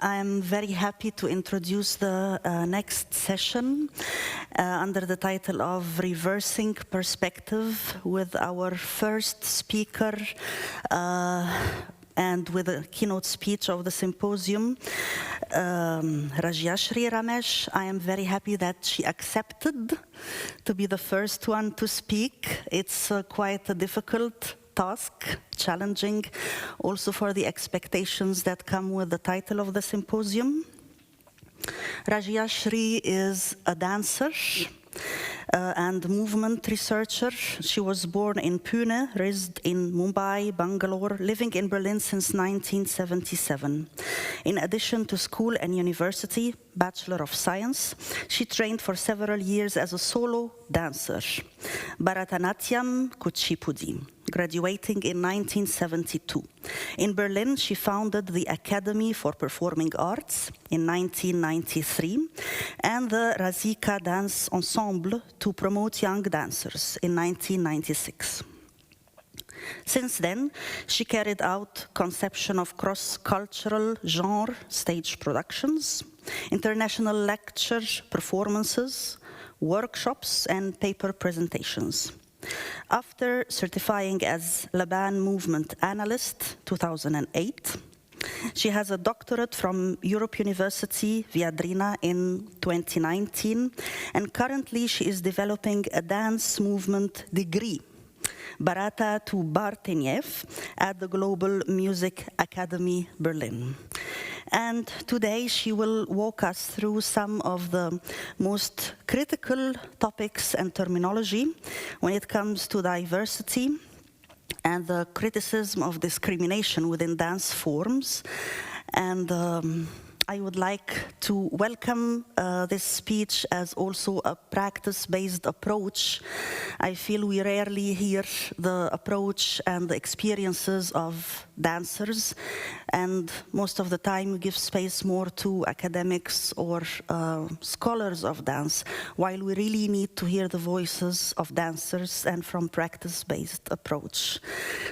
I'm very happy to introduce the next session under the title of Reversing Perspective with our first speaker and with a keynote speech of the symposium, Rajyashree Ramesh. I am very happy that she accepted to be the first one to speak. It's quite a difficult task, challenging, also for the expectations that come with the title of the symposium. Rajyashree is a dancer and movement researcher. She was born in Pune, raised in Mumbai, Bangalore, living in Berlin since 1977. In addition to school and university, Bachelor of Science, she trained for several years as a solo dancer, Bharatanatyam Kuchipudi, graduating in 1972. In Berlin, she founded the Academy for Performing Arts in 1993 and the Razika Dance Ensemble to promote young dancers in 1996. Since then, she carried out conception of cross-cultural genre stage productions, international lecture performances, workshops, and paper presentations. After certifying as Laban Movement Analyst 2008, she has a doctorate from Europe University Viadrina in 2019, and currently she is developing a dance movement degree, Barata to Barteniev, at the Global Music Academy Berlin. And today she will walk us through some of the most critical topics and terminology when it comes to diversity and the criticism of discrimination within dance forms. And I would like to welcome this speech as also a practice-based approach. I feel we rarely hear the approach and the experiences of dancers, and most of the time we give space more to academics or scholars of dance, while we really need to hear the voices of dancers and from practice-based approach.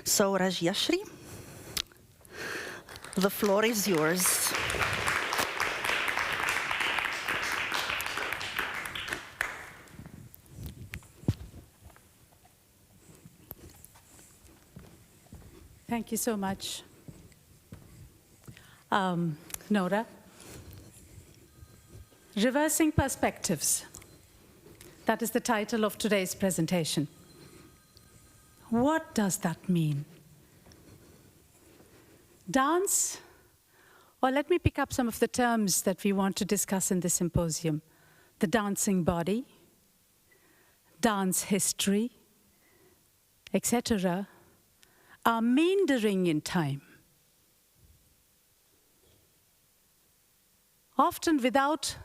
So Rajyashree, the floor is yours. Thank you so much, Nora. Reversing Perspectives. That is the title of today's presentation. What does that mean? Dance, or let me pick up some of the terms that we want to discuss in this symposium. The dancing body, dance history, etc., are meandering in time, often without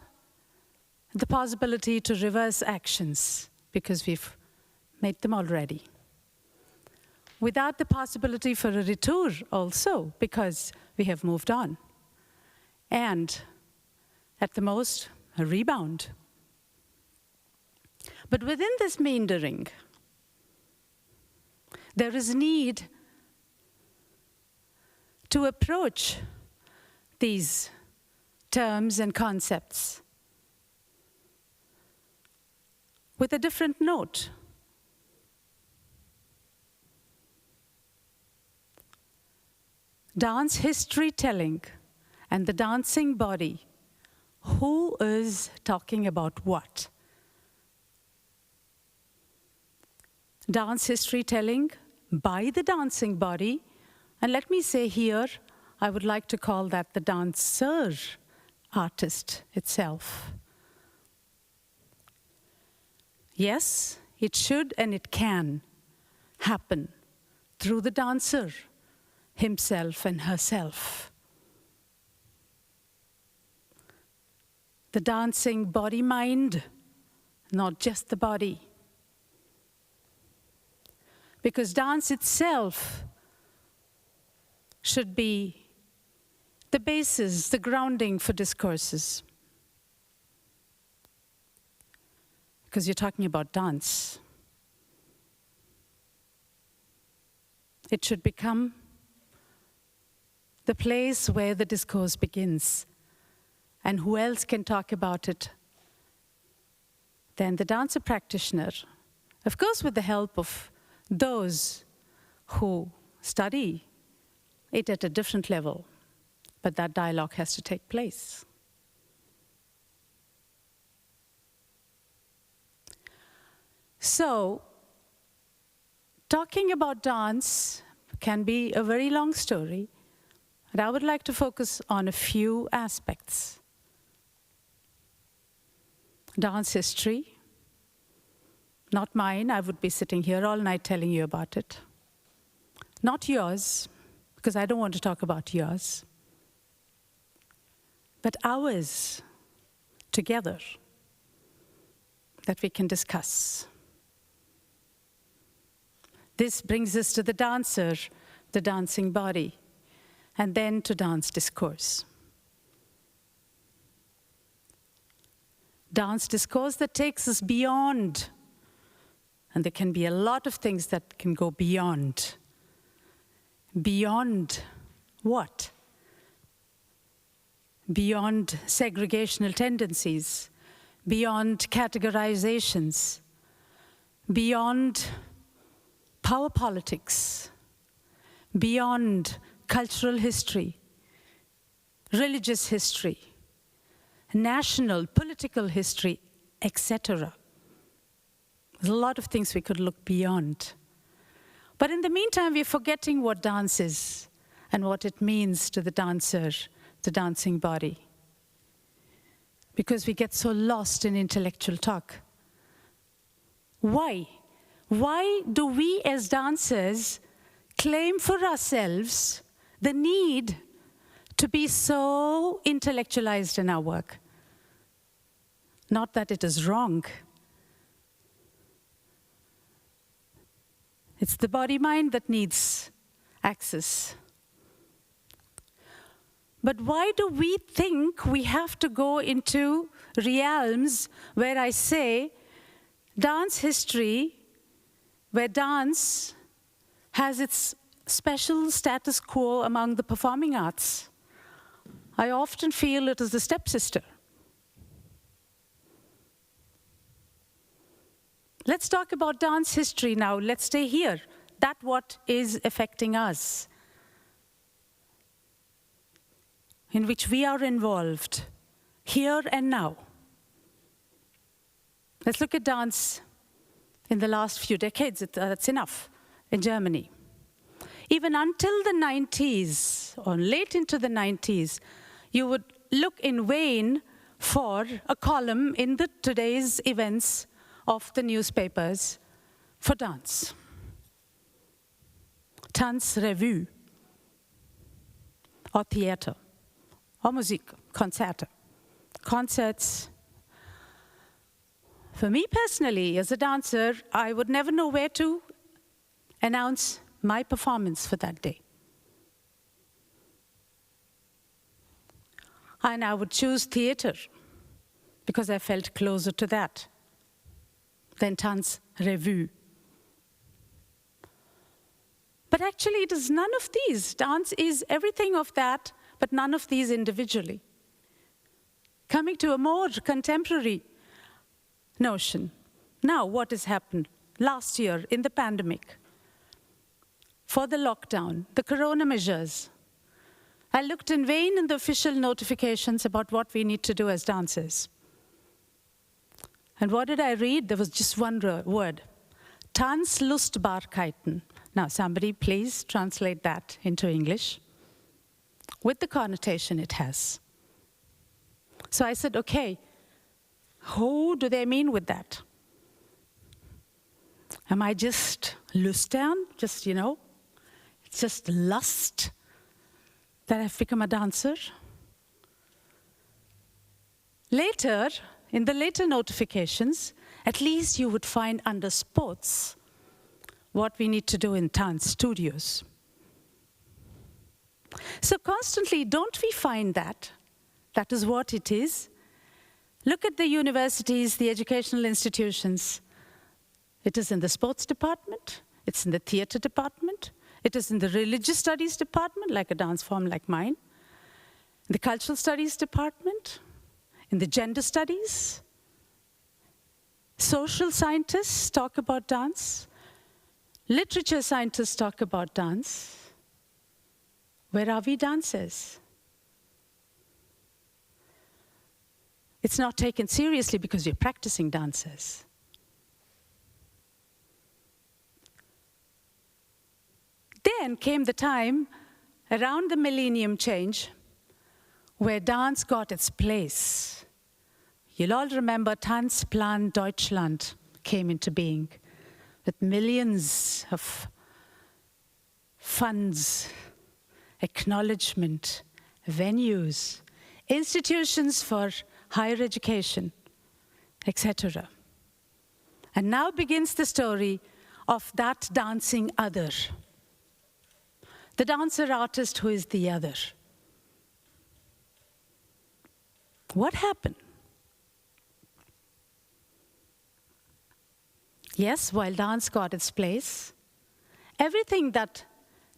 the possibility to reverse actions, because we've made them already. Without the possibility for a retour also, because we have moved on. And at the most, a rebound. But within this meandering, there is need to approach these terms and concepts with a different note. Dance history telling and the dancing body. Who is talking about what? Dance history telling by the dancing body. And let me say here, I would like to call that the dancer artist itself. Yes, it should and it can happen through the dancer himself and herself. The dancing body-mind, not just the body. Because dance itself should be the basis, the grounding for discourses. Because you're talking about dance. It should become the place where the discourse begins And who else can talk about it than the dancer practitioner? Of course, with the help of those who study it at a different level, but that dialogue has to take place. So, talking about dance can be a very long story, and I would like to focus on a few aspects. Dance history, not mine, I would be sitting here all night telling you about it. Not yours, because I don't want to talk about yours, but ours, together, that we can discuss. This brings us to the dancer, the dancing body, and then to dance discourse. Dance discourse that takes us beyond, and there can be a lot of things that can go beyond. Beyond what? Beyond segregational tendencies, beyond categorizations, beyond power politics, beyond cultural history, religious history, national, political history, etc. There's a lot of things we could look beyond. But in the meantime, we're forgetting what dance is and what it means to the dancer, the dancing body. Because we get so lost in intellectual talk. Why? Why do we as dancers claim for ourselves the need to be so intellectualized in our work? Not that it is wrong. It's the body-mind that needs access. But why do we think we have to go into realms where I say dance history, where dance has its special status quo among the performing arts? I often feel it is the stepsister. Let's talk about dance history now. Let's stay here. That's what is affecting us, in which we are involved, here and now. Let's look at dance in the last few decades. That's enough in Germany. Even until the 90s, or late into the 90s, you would look in vain for a column in the today's events of the newspapers for dance. Tanzrevue, or theater, or Musik, Konzerte, concerts. For me personally, as a dancer, I would never know where to announce my performance for that day. And I would choose theater because I felt closer to that than Tanzrevue. But actually, it is none of these. Dance is everything of that, but none of these individually. Coming to a more contemporary notion. Now, what has happened? Last year, in the pandemic, for the lockdown, the corona measures, I looked in vain in the official notifications about what we need to do as dancers. And what did I read? There was just one word, Tanzlustbarkeiten. Now, somebody please translate that into English with the connotation it has. So I said, okay, who do they mean with that? Am I just lustern? Just, it's just lust that I've become a dancer? Later, in the later notifications, at least you would find under sports what we need to do in dance studios. So constantly, don't we find that? That is what it is. Look at the universities, the educational institutions. It is in the sports department, it's in the theater department, it is in the religious studies department, like a dance form like mine, the cultural studies department, in the gender studies. Social scientists talk about dance. Literature scientists talk about dance. Where are we dancers? It's not taken seriously because we're practicing dancers. Then came the time around the millennium change where dance got its place. You'll all remember Tanzplan Deutschland came into being with millions of funds, acknowledgement, venues, institutions for higher education, etc. And now begins the story of that dancing other. The dancer artist who is the other. What happened? Yes, while dance got its place, everything that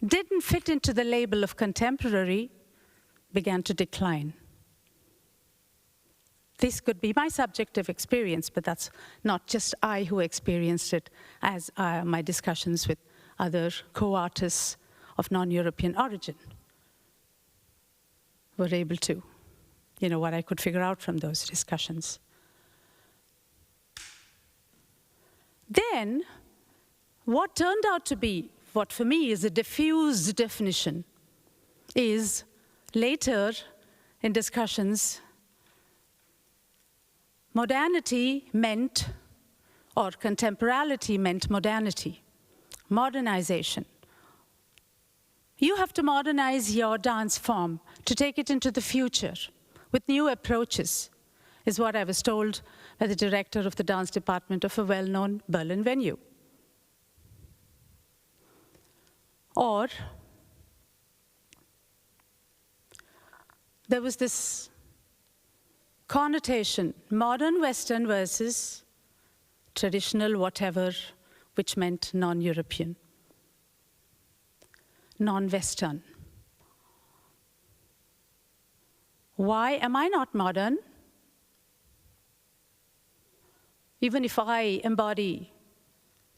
didn't fit into the label of contemporary began to decline. This could be my subjective experience, but that's not just I who experienced it, as my discussions with other co-artists of non-European origin were able to, what I could figure out from those discussions. Then, what turned out to be, what for me is a diffuse definition, is later in discussions, modernity meant, or contemporality meant modernity, modernization. You have to modernize your dance form to take it into the future with new approaches, is what I was told by the director of the dance department of a well-known Berlin venue. Or there was this connotation, modern Western versus traditional whatever, which meant non-European, non-Western. Why am I not modern? Even if I embody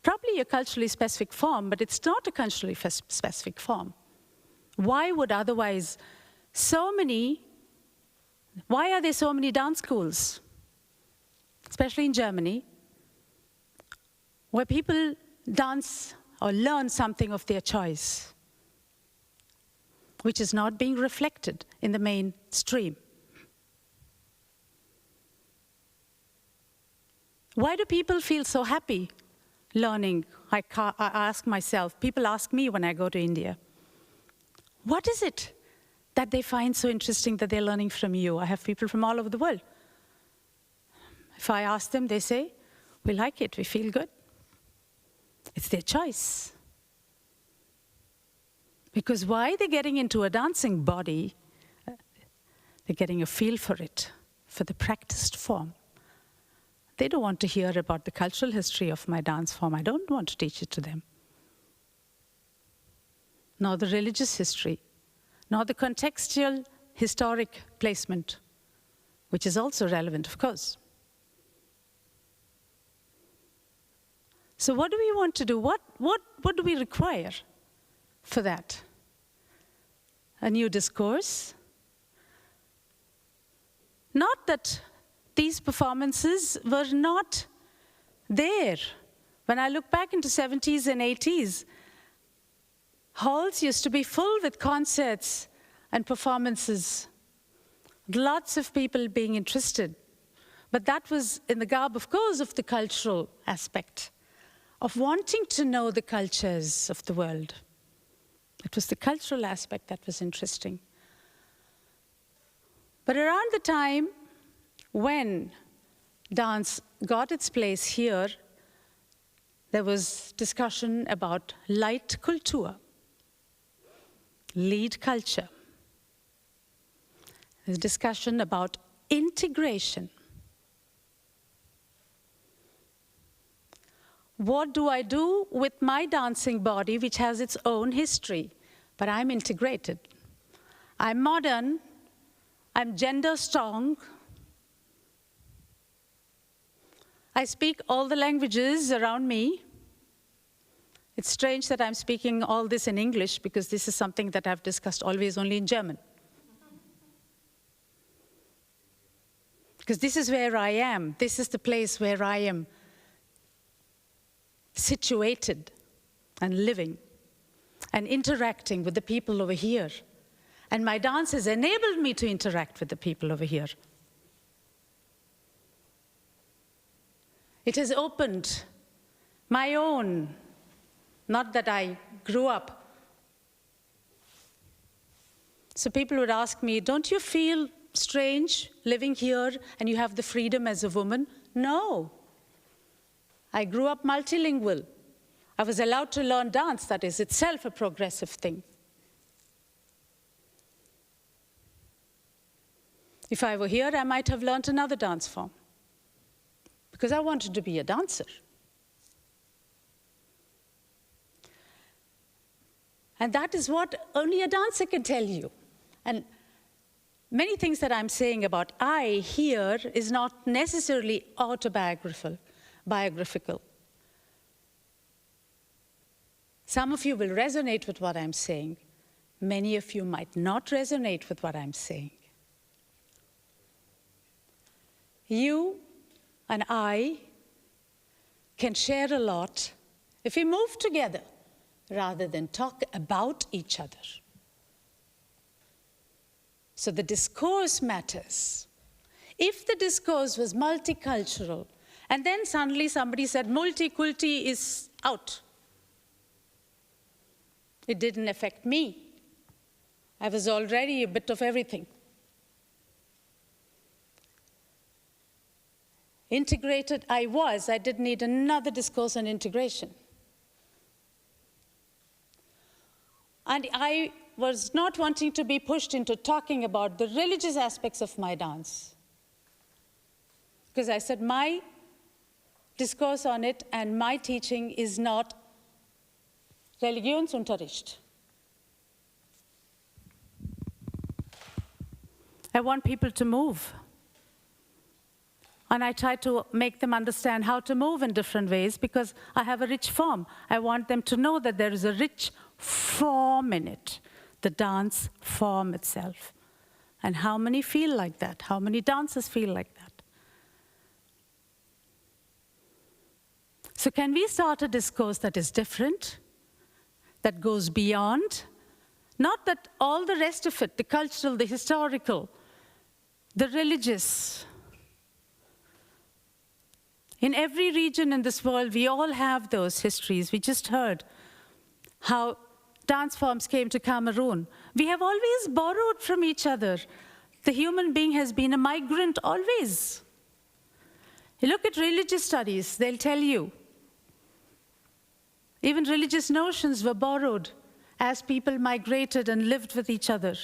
probably a culturally specific form, but it's not a culturally specific form. Why would otherwise why are there so many dance schools, especially in Germany, where people dance or learn something of their choice, which is not being reflected in the mainstream? Why do people feel so happy learning? I ask myself, people ask me when I go to India, what is it that they find so interesting that they're learning from you? I have people from all over the world. If I ask them, they say, we like it, we feel good. It's their choice. Because why they're getting into a dancing body, they're getting a feel for it, for the practiced form. They don't want to hear about the cultural history of my dance form. I don't want to teach it to them. Nor the religious history, nor the contextual historic placement, which is also relevant, of course. So what do we want to do? What do we require for that? A new discourse? Not that these performances were not there. When I look back into 70s and 80s, halls used to be full with concerts and performances. Lots of people being interested. But that was in the garb, of course, of the cultural aspect, of wanting to know the cultures of the world. It was the cultural aspect that was interesting. But around the time when dance got its place here, there was discussion about light culture, lead culture. There's discussion about integration. What do I do with my dancing body, which has its own history, but I'm integrated? I'm modern, I'm gender strong, I speak all the languages around me. It's strange that I'm speaking all this in English because this is something that I've discussed always only in German. Because this is where I am. This is the place where I am situated and living and interacting with the people over here. And my dance has enabled me to interact with the people over here. It has opened my own, not that I grew up. So people would ask me, don't you feel strange living here and you have the freedom as a woman? No. I grew up multilingual. I was allowed to learn dance, that is itself a progressive thing. If I were here, I might have learned another dance form because I wanted to be a dancer. And that is what only a dancer can tell you. And many things that I'm saying about I here is not necessarily autobiographical. Some of you will resonate with what I'm saying. Many of you might not resonate with what I'm saying. You and I can share a lot if we move together rather than talk about each other. So the discourse matters. If the discourse was multicultural, and then suddenly somebody said multiculti is out, it didn't affect me. I was already a bit of everything. Integrated I didn't need another discourse on integration. And I was not wanting to be pushed into talking about the religious aspects of my dance. Because I said my discourse on it and my teaching is not Religionsunterricht. I want people to move. And I try to make them understand how to move in different ways because I have a rich form. I want them to know that there is a rich form in it, the dance form itself. And how many feel like that? How many dancers feel like that? So can we start a discourse that is different, that goes beyond? Not that all the rest of it, the cultural, the historical, the religious. In every region in this world, we all have those histories. We just heard how dance forms came to Cameroon. We have always borrowed from each other. The human being has been a migrant always. You look at religious studies, they'll tell you. Even religious notions were borrowed as people migrated and lived with each other.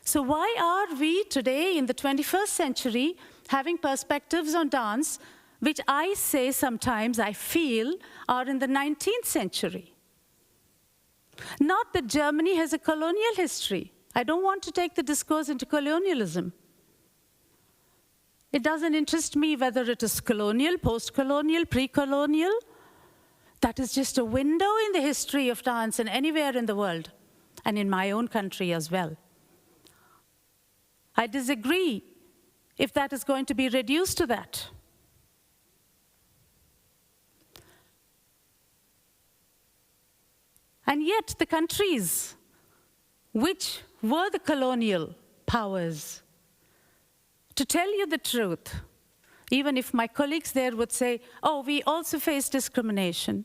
So why are we today in the 21st century having perspectives on dance, which I say sometimes, I feel, are in the 19th century? Not that Germany has a colonial history. I don't want to take the discourse into colonialism. It doesn't interest me whether it is colonial, post-colonial, pre-colonial. That is just a window in the history of dance and anywhere in the world, and in my own country as well. I disagree if that is going to be reduced to that. And yet the countries which were the colonial powers, to tell you the truth, even if my colleagues there would say, oh, we also face discrimination.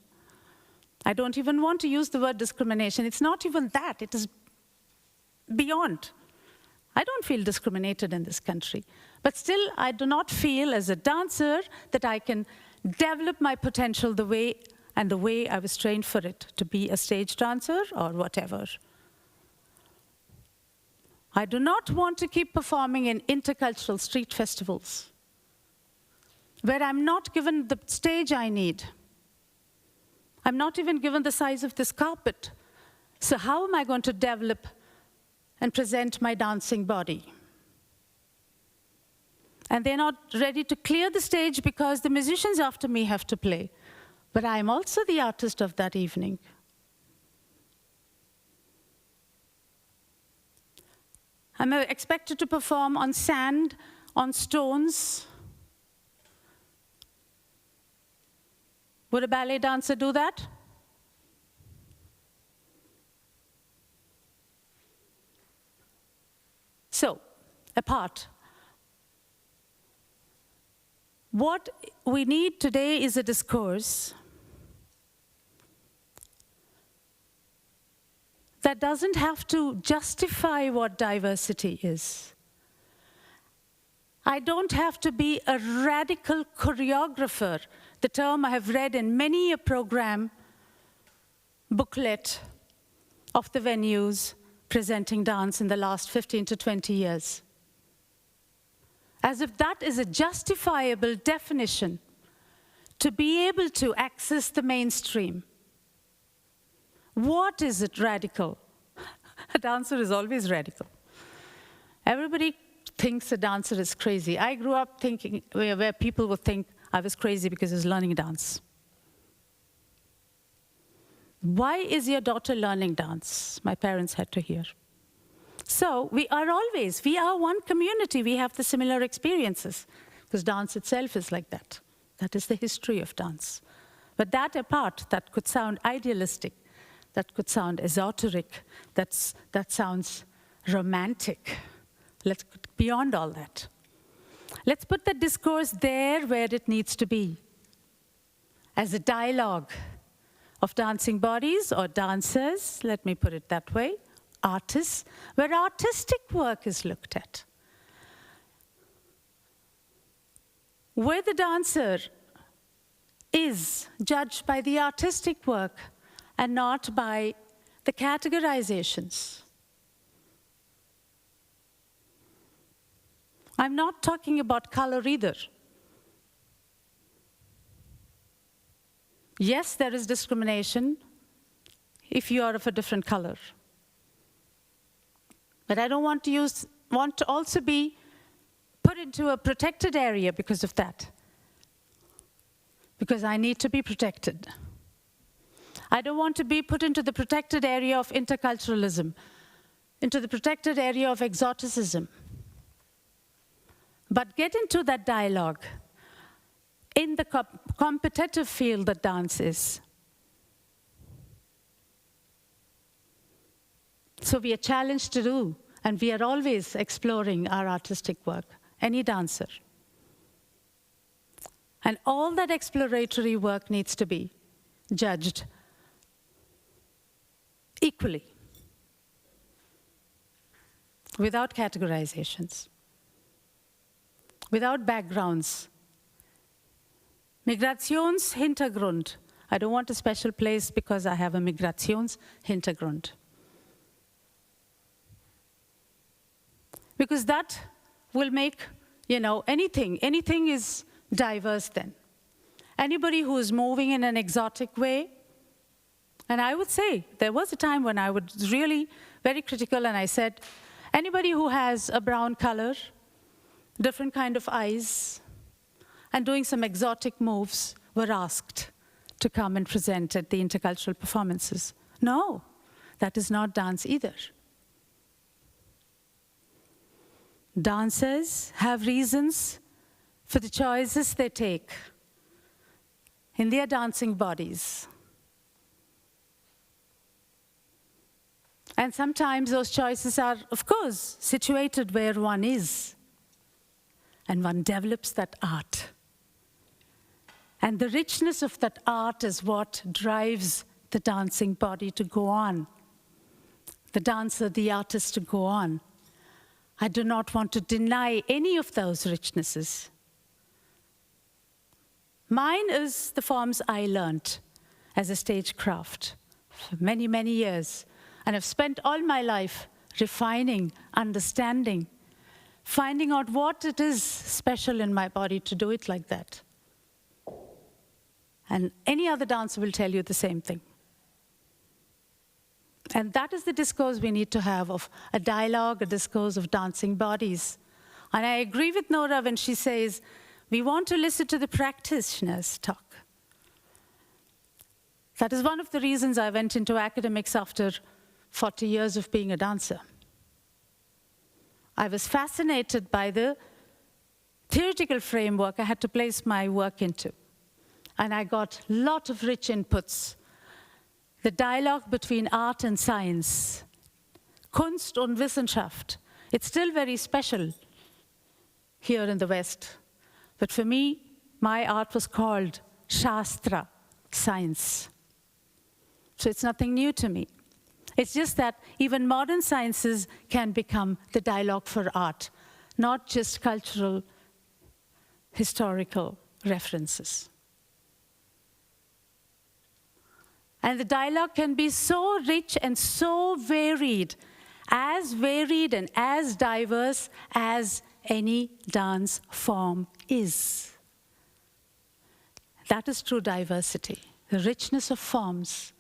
I don't even want to use the word discrimination. It's not even that. It is beyond. I don't feel discriminated in this country. But still, I do not feel as a dancer that I can develop my potential the way I was trained for it, to be a stage dancer or whatever. I do not want to keep performing in intercultural street festivals where I'm not given the stage I need. I'm not even given the size of this carpet. So how am I going to develop and present my dancing body? And they're not ready to clear the stage because the musicians after me have to play. But I'm also the artist of that evening. I'm expected to perform on sand, on stones. Would a ballet dancer do that? So, apart. What we need today is a discourse that doesn't have to justify what diversity is. I don't have to be a radical choreographer, the term I have read in many a program booklet of the venues presenting dance in the last 15 to 20 years. As if that is a justifiable definition to be able to access the mainstream. What is it radical? A dancer is always radical. Everybody thinks a dancer is crazy. I grew up thinking where people would think I was crazy because I was learning dance. Why is your daughter learning dance? My parents had to hear. So we are one community. We have the similar experiences because dance itself is like that. That is the history of dance. But that apart, that could sound idealistic, that could sound esoteric, that sounds romantic. Let's go beyond all that. Let's put the discourse there where it needs to be, as a dialogue of dancing bodies or dancers, let me put it that way, artists, where artistic work is looked at. Where the dancer is judged by the artistic work and not by the categorizations. I'm not talking about color either. Yes, there is discrimination if you are of a different color. But I don't want to also be put into a protected area because of that. Because I need to be protected. I don't want to be put into the protected area of interculturalism, into the protected area of exoticism. But get into that dialogue in the competitive field that dance is. So we are challenged to do, and we are always exploring our artistic work, any dancer. And all that exploratory work needs to be judged equally, without categorizations, without backgrounds. Migrationshintergrund. I don't want a special place because I have a Migrationshintergrund. Because that will make, anything is diverse then. Anybody who is moving in an exotic way, and I would say, there was a time when I was really very critical and I said, anybody who has a brown color, different kind of eyes, and doing some exotic moves were asked to come and present at the intercultural performances. No, that is not dance either. Dancers have reasons for the choices they take in their dancing bodies. And sometimes those choices are, of course, situated where one is. And one develops that art. And the richness of that art is what drives the dancing body to go on. The dancer, the artist to go on. I do not want to deny any of those richnesses. Mine is the forms I learned as a stagecraft for many, many years. And I've spent all my life refining, understanding, finding out what it is special in my body to do it like that. And any other dancer will tell you the same thing. And that is the discourse we need to have of a dialogue, a discourse of dancing bodies. And I agree with Nora when she says, we want to listen to the practitioners talk. That is one of the reasons I went into academics after 40 years of being a dancer. I was fascinated by the theoretical framework I had to place my work into. And I got a lot of rich inputs. The dialogue between art and science, Kunst und Wissenschaft. It's still very special here in the West. But for me, my art was called Shastra, science. So it's nothing new to me. It's just that even modern sciences can become the dialogue for art, not just cultural, historical references. And the dialogue can be so rich and so varied and as diverse as any dance form is. That is true diversity, the richness of forms,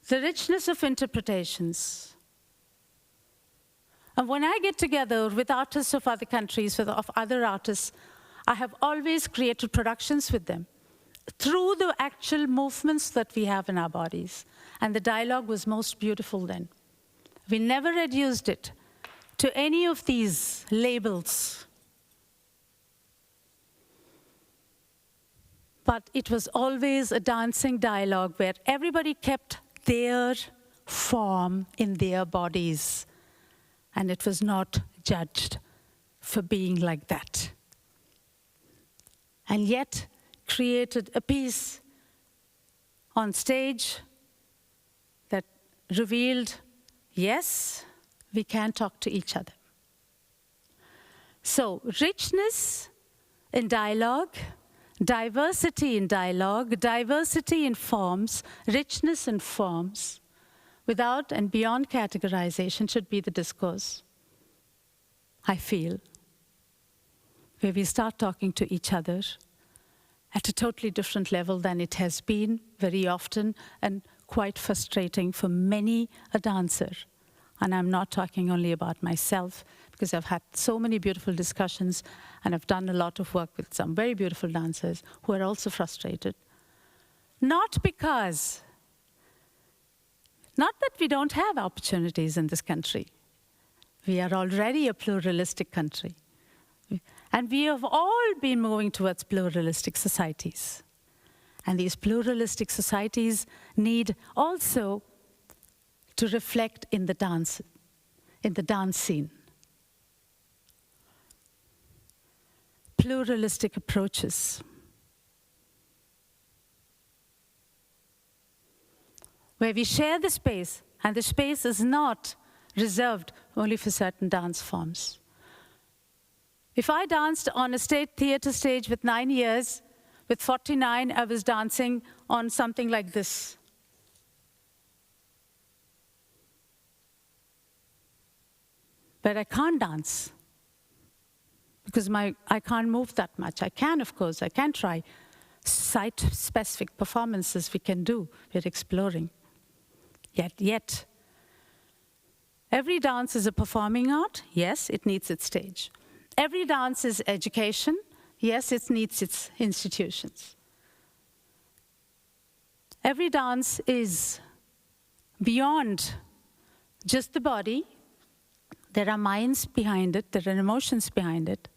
the richness of interpretations. And when I get together with artists of other countries, of other artists, I have always created productions with them through the actual movements that we have in our bodies. And the dialogue was most beautiful then. We never reduced it to any of these labels. But it was always a dancing dialogue where everybody kept their form in their bodies. And it was not judged for being like that. And yet created a piece on stage that revealed, yes, we can talk to each other. So richness in dialogue, diversity in dialogue, diversity in forms, richness in forms, without and beyond categorization should be the discourse, I feel, where we start talking to each other at a totally different level than it has been very often and quite frustrating for many a dancer. And I'm not talking only about myself, because I've had so many beautiful discussions and I've done a lot of work with some very beautiful dancers who are also frustrated. Not that we don't have opportunities in this country. We are already a pluralistic country. And we have all been moving towards pluralistic societies. And these pluralistic societies need also to reflect in the dance scene. Pluralistic approaches. Where we share the space, and the space is not reserved only for certain dance forms. If I danced on a state theater stage with 9 years, with 49, I was dancing on something like this. But I can't dance because I can't move that much. I can, of course, I can try site-specific performances we can do. We're exploring. Yet, every dance is a performing art. Yes, it needs its stage. Every dance is education. Yes, it needs its institutions. Every dance is beyond just the body. There are minds behind it, there are emotions behind it,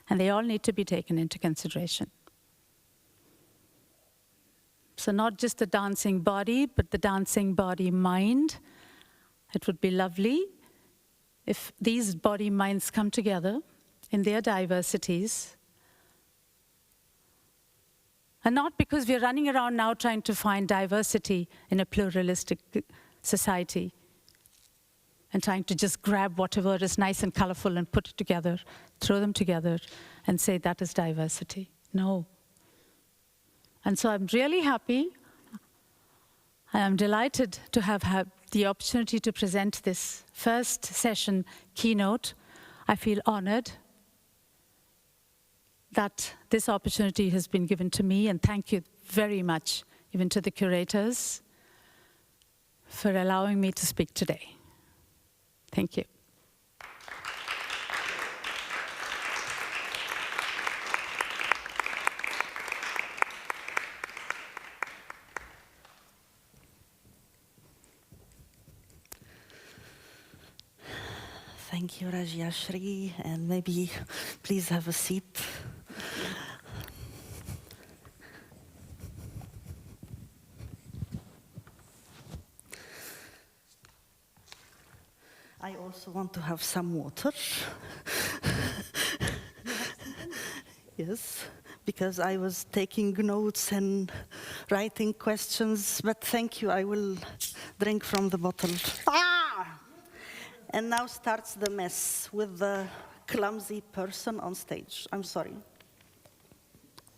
and they all need to be taken into consideration. So not just the dancing body, but the dancing body mind. It would be lovely if these body minds come together in their diversities. And not because we're running around now trying to find diversity in a pluralistic society and trying to just grab whatever is nice and colorful and put it together, throw them together, and say that is diversity. No. And so I'm really happy, and I'm delighted to have had the opportunity to present this first session keynote. I feel honored that this opportunity has been given to me, and thank you very much, even to the curators, for allowing me to speak today. Thank you. Thank you, Rajyashri, and maybe please have a seat. I also want to have some water. Yes, because I was taking notes and writing questions, but thank you, I will drink from the bottle. Ah! And now starts the mess with the clumsy person on stage. I'm sorry.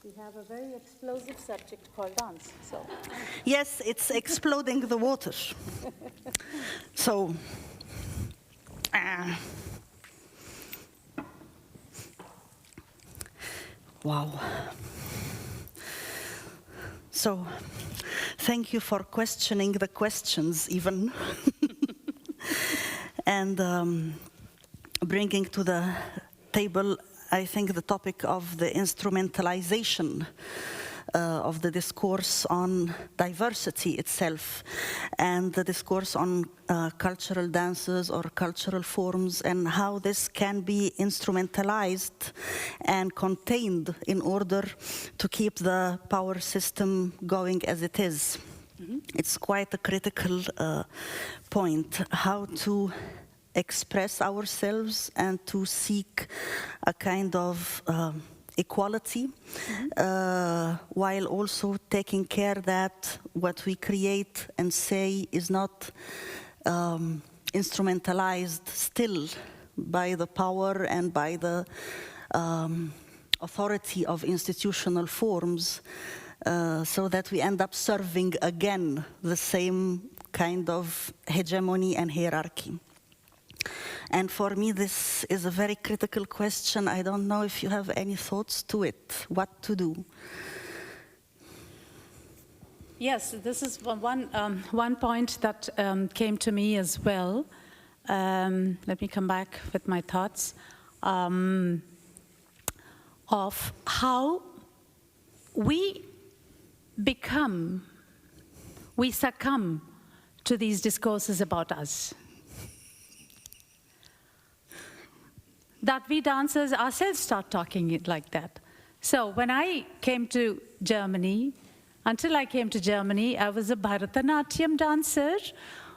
We have a very explosive subject called dance, so. Yes, it's exploding the water. So, wow. So, thank you for questioning the questions even. And bringing to the table, I think, the topic of the instrumentalization of the discourse on diversity itself, and the discourse on cultural dances or cultural forms, and how this can be instrumentalized and contained in order to keep the power system going as it is. Mm-hmm. It's quite a critical point, how to express ourselves and to seek a kind of equality, while also taking care that what we create and say is not instrumentalized still by the power and by the authority of institutional forms, so that we end up serving again the same kind of hegemony and hierarchy. And for me, this is a very critical question. I don't know if you have any thoughts to it, what to do. Yes, this is one point that came to me as well. Let me come back with my thoughts of how we succumb to these discourses about us. That we dancers ourselves start talking it like that. So when I came to Germany, until I came to Germany, I was a Bharatanatyam dancer.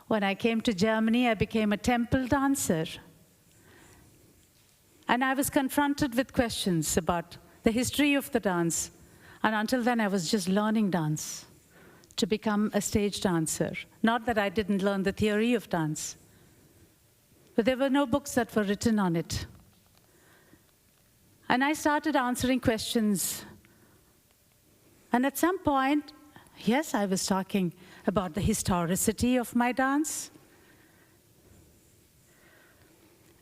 When I came to Germany, I became a temple dancer. And I was confronted with questions about the history of the dance. And until then, I was just learning dance to become a stage dancer. Not that I didn't learn the theory of dance, but there were no books that were written on it. And I started answering questions. And at some point, yes, I was talking about the historicity of my dance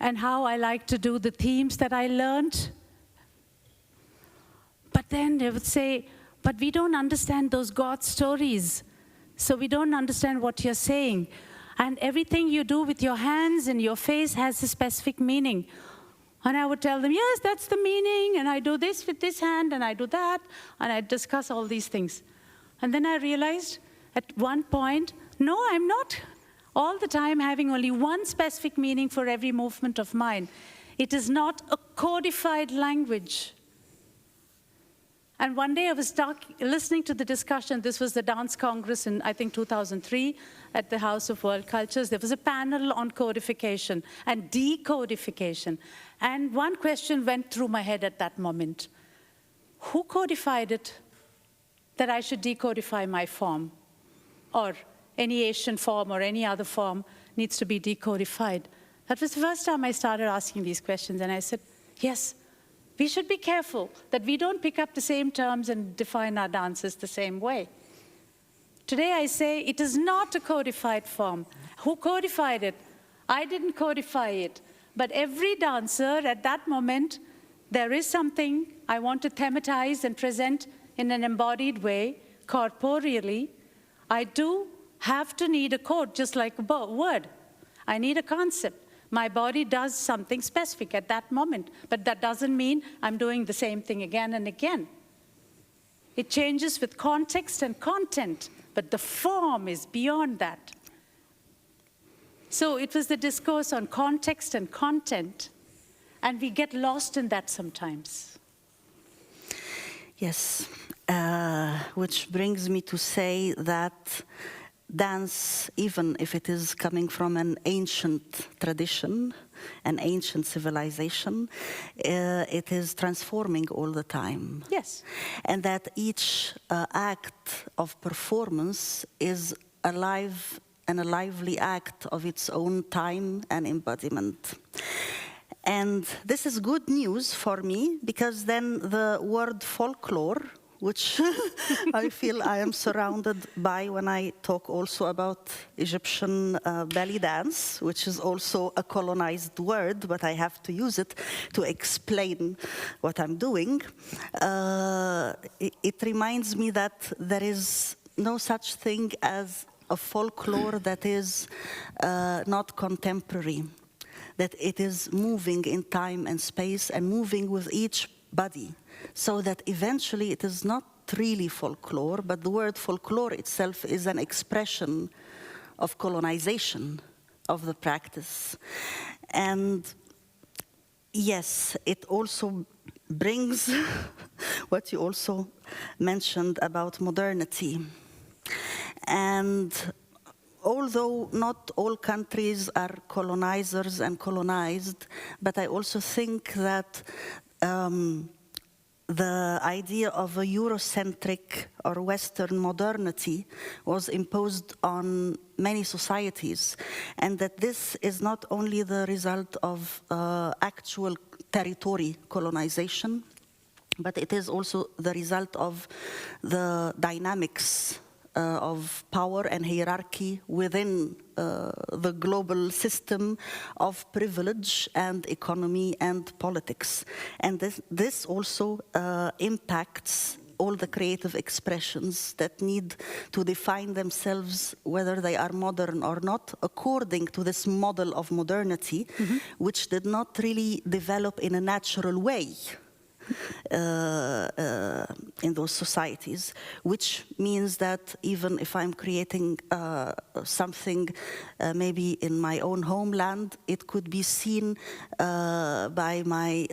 and how I like to do the themes that I learned. But then they would say, but we don't understand those God stories, so we don't understand what you're saying. And everything you do with your hands and your face has a specific meaning. And I would tell them, yes, that's the meaning, and I do this with this hand, and I do that, and I discuss all these things. And then I realized at one point, no, I'm not all the time having only one specific meaning for every movement of mine. It is not a codified language. And one day I was listening to the discussion. This was the Dance Congress in, I think, 2003 at the House of World Cultures. There was a panel on codification and decodification. And one question went through my head at that moment. Who codified it that I should decodify my form? Or any Asian form or any other form needs to be decodified? That was the first time I started asking these questions. And I said, yes, we should be careful that we don't pick up the same terms and define our dances the same way. Today I say it is not a codified form. Who codified it? I didn't codify it. But every dancer at that moment, there is something I want to thematize and present in an embodied way, corporeally. I do have to need a code, just like a word. I need a concept. My body does something specific at that moment, but that doesn't mean I'm doing the same thing again and again. It changes with context and content, but the form is beyond that. So it was the discourse on context and content, and we get lost in that sometimes. Yes, which brings me to say that dance, even if it is coming from an ancient tradition, an ancient civilization, it is transforming all the time. Yes. And that each act of performance is alive and a lively act of its own time and embodiment. And this is good news for me, because then the word folklore, which I feel I am surrounded by when I talk also about Egyptian belly dance, which is also a colonized word, but I have to use it to explain what I'm doing. It reminds me that there is no such thing as a folklore that is not contemporary, that it is moving in time and space and moving with each body, so that eventually it is not really folklore, but the word folklore itself is an expression of colonization of the practice. And yes, it also brings what you also mentioned about modernity. And although not all countries are colonizers and colonized, but I also think that the idea of a Eurocentric or Western modernity was imposed on many societies, and that this is not only the result of actual territory colonization, but it is also the result of the dynamics of power and hierarchy within the global system of privilege and economy and politics. And this also impacts all the creative expressions that need to define themselves, whether they are modern or not, according to this model of modernity, which did not really develop in a natural way in those societies, which means that even if I'm creating something maybe in my own homeland, it could be seen by my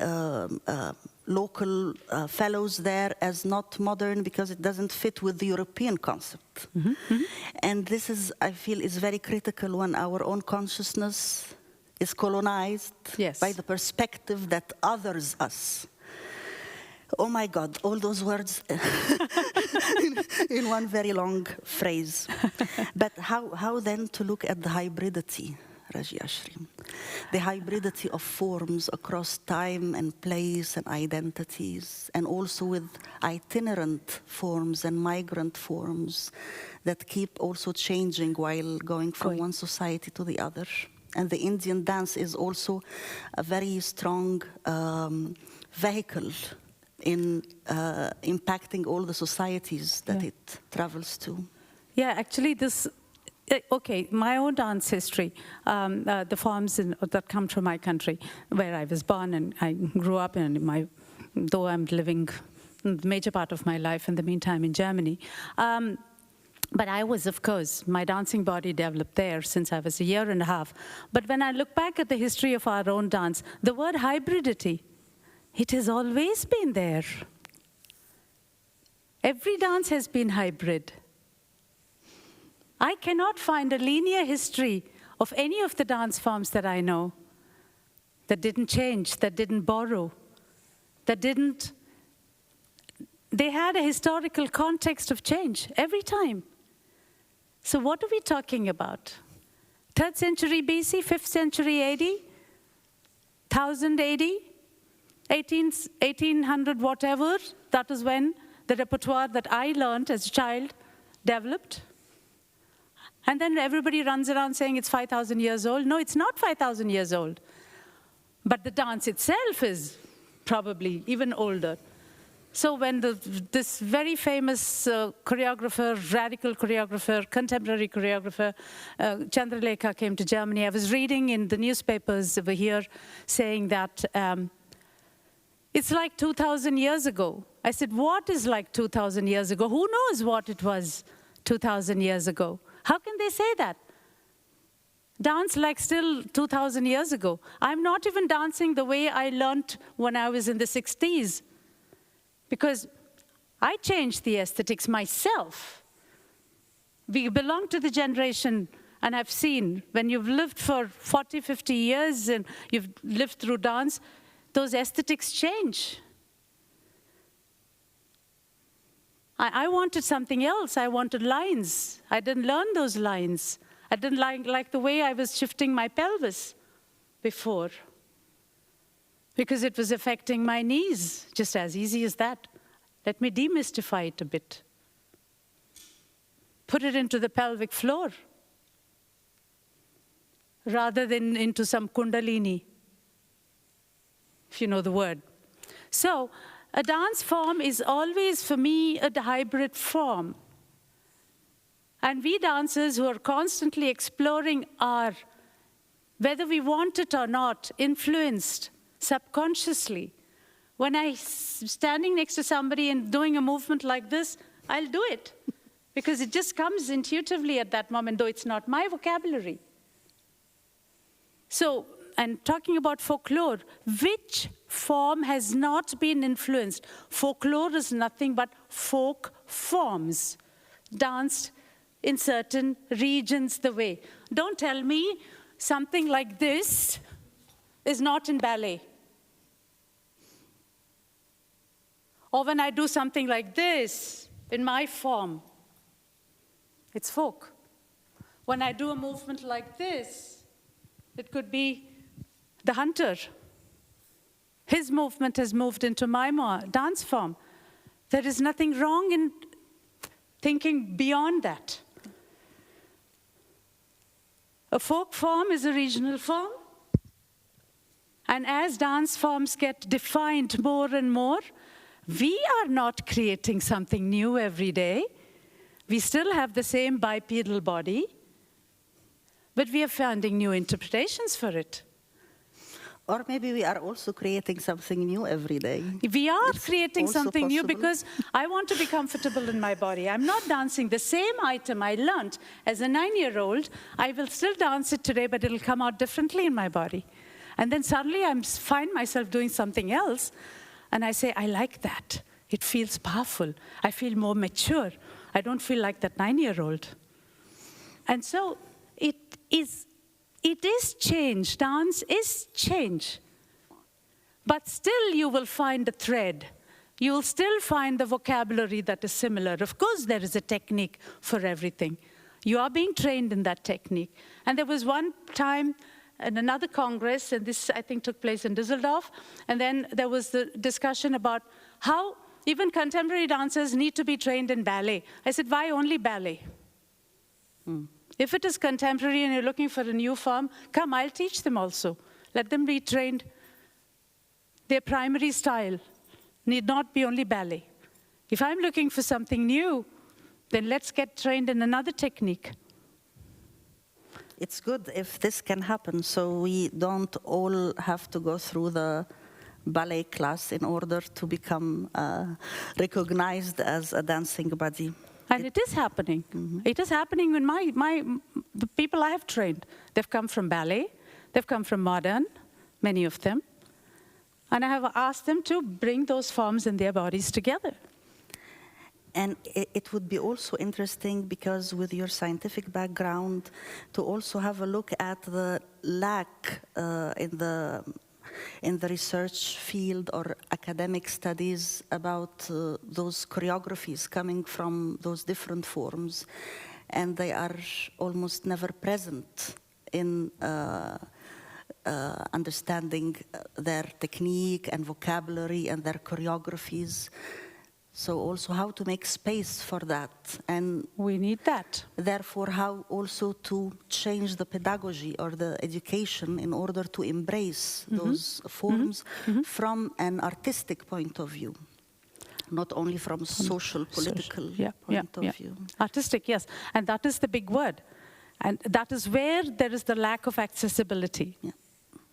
local fellows there as not modern because it doesn't fit with the European concept. And this is, I feel, is very critical when our own consciousness is colonized by the perspective that others us. Oh my God, all those words in one very long phrase. But how then to look at the hybridity, Raji Ashri? The hybridity of forms across time and place and identities, and also with itinerant forms and migrant forms that keep also changing while going from one society to the other. And the Indian dance is also a very strong vehicle in impacting all the societies that it travels to. Yeah, actually this, okay, my own dance history, the forms that come from my country, where I was born and I grew up in, though I'm living the major part of my life in the meantime in Germany. But I was, of course, my dancing body developed there since I was a year and a half. But when I look back at the history of our own dance, the word hybridity, it has always been there. Every dance has been hybrid. I cannot find a linear history of any of the dance forms that I know that didn't change, that didn't borrow, that didn't... They had a historical context of change every time. So what are we talking about? 3rd century BC, 5th century AD, 1000 AD? 1800 whatever, that is when the repertoire that I learned as a child developed. And then everybody runs around saying it's 5,000 years old. No, it's not 5,000 years old. But the dance itself is probably even older. So when this very famous choreographer, radical choreographer, contemporary choreographer, Chandralekha came to Germany, I was reading in the newspapers over here saying that it's like 2,000 years ago. I said, what is like 2,000 years ago? Who knows what it was 2,000 years ago? How can they say that? dance like still 2,000 years ago. I'm not even dancing the way I learned when I was in the 60s, because I changed the aesthetics myself. We belong to the generation, and I've seen when you've lived for 40, 50 years and you've lived through dance, those aesthetics change. I wanted something else. I wanted lines. I didn't learn those lines. I didn't like the way I was shifting my pelvis before, because it was affecting my knees, just as easy as that. Let me demystify it a bit. Put it into the pelvic floor, rather than into some kundalini, if you know the word. So, a dance form is always, for me, a hybrid form. And we dancers who are constantly exploring are, whether we want it or not, influenced subconsciously. When I'm standing next to somebody and doing a movement like this, I'll do it, because it just comes intuitively at that moment, though it's not my vocabulary. So, and talking about folklore, which form has not been influenced? Folklore is nothing but folk forms, danced in certain regions the way. Don't tell me something like this is not in ballet. Or when I do something like this in my form, it's folk. When I do a movement like this, it could be the hunter. His movement has moved into my dance form. There is nothing wrong in thinking beyond that. A folk form is a regional form. And as dance forms get defined more and more, we are not creating something new every day. We still have the same bipedal body, but we are finding new interpretations for it. Or maybe we are also creating something new every day. We are It's creating also something new possible. because I want to be comfortable in my body. I'm not dancing the same item I learned as a 9-year-old. I will still dance it today, but it'll come out differently in my body. And then suddenly I find myself doing something else, and I say, I like that. It feels powerful. I feel more mature. I don't feel like that 9-year-old. And so it is change. Dance is change. But still you will find a thread. You will still find the vocabulary that is similar. Of course, there is a technique for everything. You are being trained in that technique. And there was one time in another Congress, and this, I think, took place in Düsseldorf, and then there was the discussion about how even contemporary dancers need to be trained in ballet. I said, why only ballet? If it is contemporary and you're looking for a new form, come, I'll teach them also. Let them be trained. Their primary style need not be only ballet. If I'm looking for something new, then let's get trained in another technique. It's good if this can happen, so we don't all have to go through the ballet class in order to become recognized as a dancing body. And it is happening. It is happening in the people I have trained. They've come from ballet, they've come from modern, many of them. And I have asked them to bring those forms in their bodies together. And it would be also interesting, because with your scientific background, to also have a look at the lack in the research field or academic studies about those choreographies coming from those different forms, and they are almost never present in understanding their technique and vocabulary and their choreographies. So also how to make space for that, and we need that. Therefore, how also to change the pedagogy or the education in order to embrace those forms from an artistic point of view, not only from social, political point of view. Artistic, yes, and that is the big word. And that is where there is the lack of accessibility. Yeah.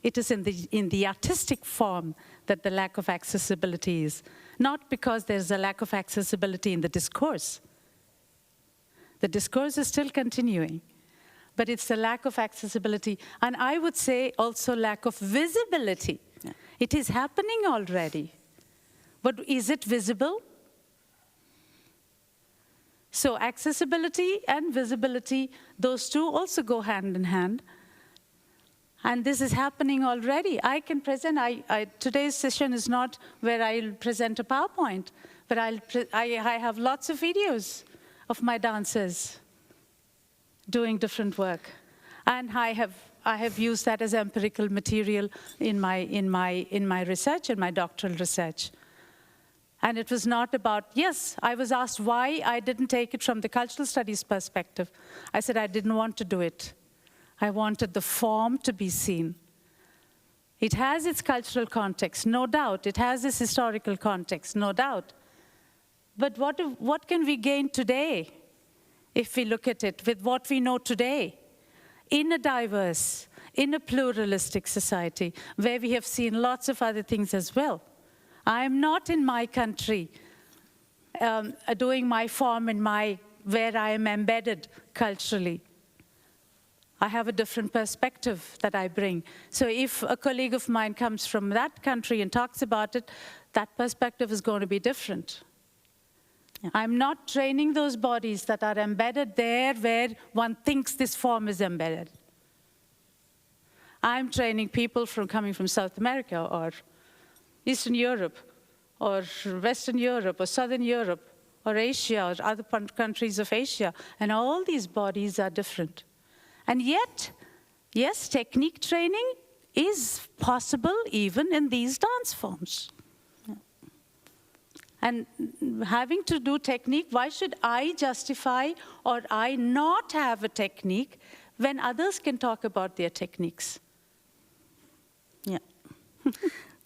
It is in the artistic form that the lack of accessibility is. Not because there's a lack of accessibility in the discourse. The discourse is still continuing. but it's the lack of accessibility. And I would say also lack of visibility. Yeah. It is happening already. But is it visible? So accessibility and visibility, those two also go hand in hand. And this is happening already. I can present, today's session is not where I'll present a PowerPoint, but I have lots of videos of my dancers doing different work. And I have used that as empirical material in my research, in my doctoral research. And it was not about, yes, I was asked why I didn't take it from the cultural studies perspective. I said I didn't want to do it. I wanted the form to be seen. It has its cultural context, no doubt. It has its historical context, no doubt. But what can we gain today if we look at it with what we know today in a diverse, in a pluralistic society where we have seen lots of other things as well? I am not in my country doing my form in where I am embedded culturally. I have a different perspective that I bring. So if a colleague of mine comes from that country and talks about it, that perspective is going to be different. Yeah. I'm not training those bodies that are embedded there where one thinks this form is embedded. I'm training people coming from South America or Eastern Europe or Western Europe or Southern Europe or Asia or other countries of Asia. And all these bodies are different. And yet, yes, technique training is possible even in these dance forms. Yeah. And having to do technique, why should I justify or I not have a technique when others can talk about their techniques? Yeah.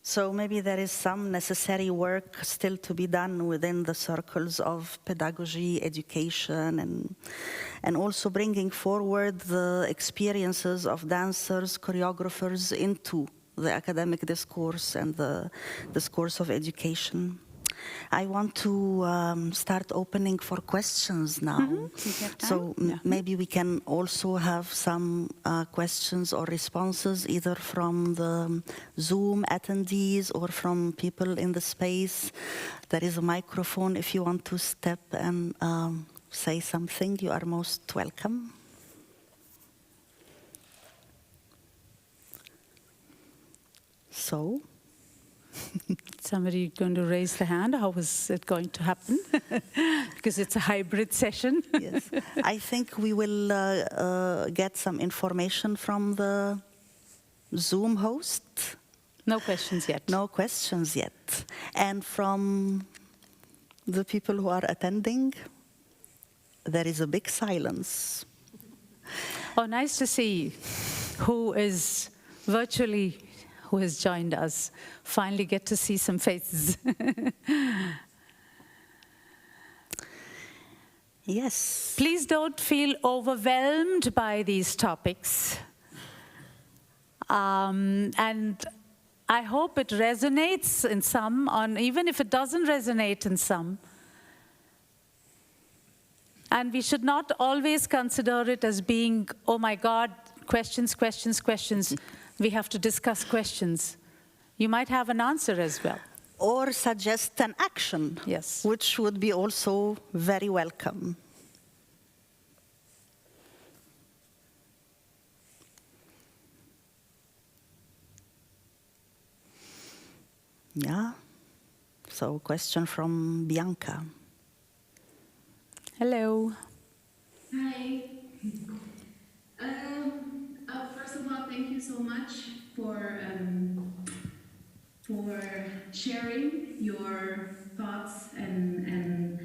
So maybe there is some necessary work still to be done within the circles of pedagogy, education, and also bringing forward the experiences of dancers, choreographers into the academic discourse and the discourse of education. I want to start opening for questions now. Mm-hmm. So maybe we can also have some questions or responses either from the Zoom attendees or from people in the space. There is a microphone. If you want to step and say something, you are most welcome. So. Somebody going to raise the hand? How is it going to happen? Because it's a hybrid session. Yes, I think we will get some information from the Zoom host. No questions yet. No questions yet. And from the people who are attending, there is a big silence. Oh, nice to see who is virtually who has joined us. Finally get to see some faces. Yes. Please don't feel overwhelmed by these topics. And I hope it resonates in some, even if it doesn't resonate in some. And we should not always consider it as being, oh my God, questions, questions, questions. We have to discuss questions. You might have an answer as well. Or suggest an action, yes, which would be also very welcome. Yeah. So, question from Bianca. Hello. Hi. First of all, thank you so much for sharing your thoughts and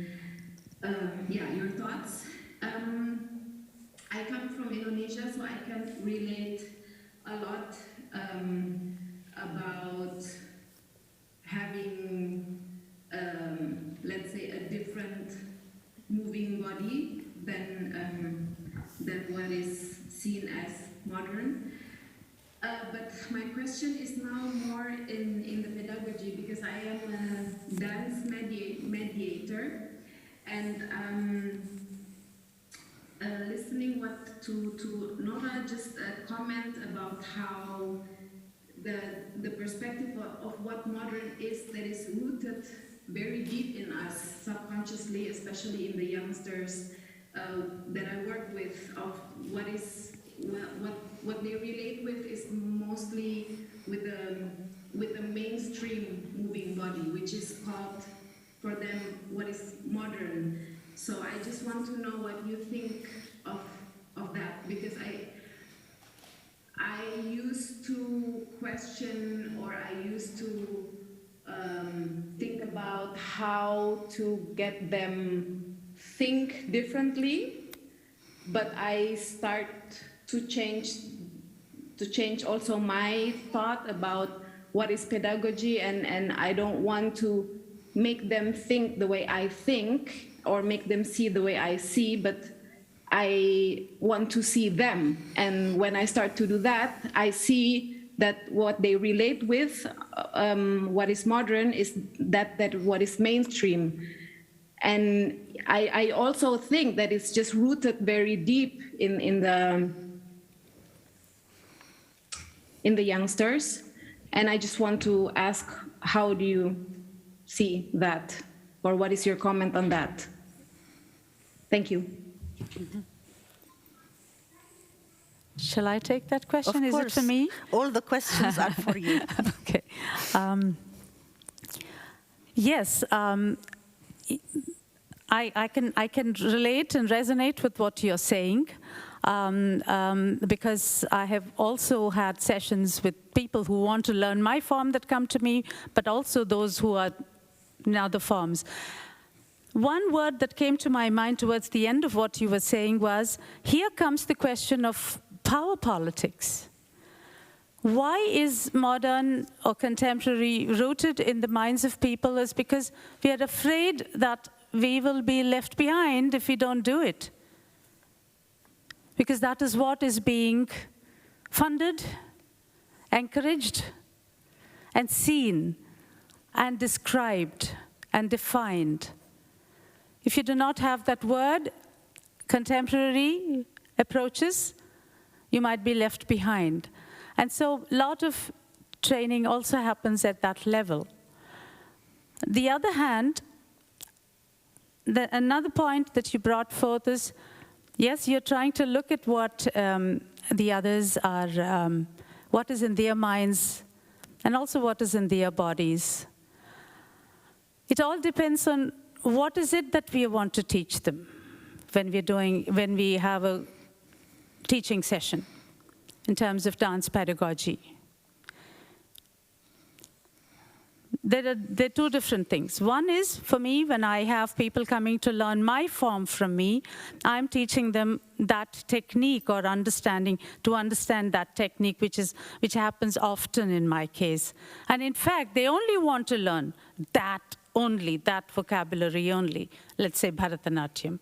your thoughts. I come from Indonesia, so I can relate a lot about having, let's say, a different moving body than what is seen as modern. But my question is now more in the pedagogy, because I am a dance mediator, and listening to Nora just comment about how the perspective of what modern is, that is rooted very deep in us subconsciously, especially in the youngsters that I work with, of what they relate with is mostly with the mainstream moving body, which is called for them what is modern. So I just want to know what you think of that, because I used to question, or I used to think about how to get them think differently, but I start to change also my thought about what is pedagogy, and I don't want to make them think the way I think or make them see the way I see, but I want to see them. And when I start to do that, I see that what they relate with, what is modern, is that what is mainstream. And I also think that it's just rooted very deep in the youngsters. And I just want to ask, how do you see that? Or what is your comment on that? Thank you. Shall I take that question? Of Is course. it for me? All the questions are for you. Okay. Yes, I can relate and resonate with what you're saying, because I have also had sessions with people who want to learn my form that come to me, but also those who are in other forms. One word that came to my mind towards the end of what you were saying was, here comes the question of power politics. Why is modern or contemporary rooted in the minds of people is because we are afraid that we will be left behind if we don't do it. Because that is what is being funded, encouraged, and seen, and described, and defined. If you do not have that word, contemporary approaches, you might be left behind. And so a lot of training also happens at that level. The other hand, another point that you brought forth is, yes, you're trying to look at what the others are, what is in their minds, and also what is in their bodies. It all depends on what is it that we want to teach them when we have a teaching session in terms of dance pedagogy. There are two different things. One is, for me, when I have people coming to learn my form from me, I'm teaching them that technique or understanding, to understand that technique, which happens often in my case. And in fact, they only want to learn that only, that vocabulary only, let's say Bharatanatyam,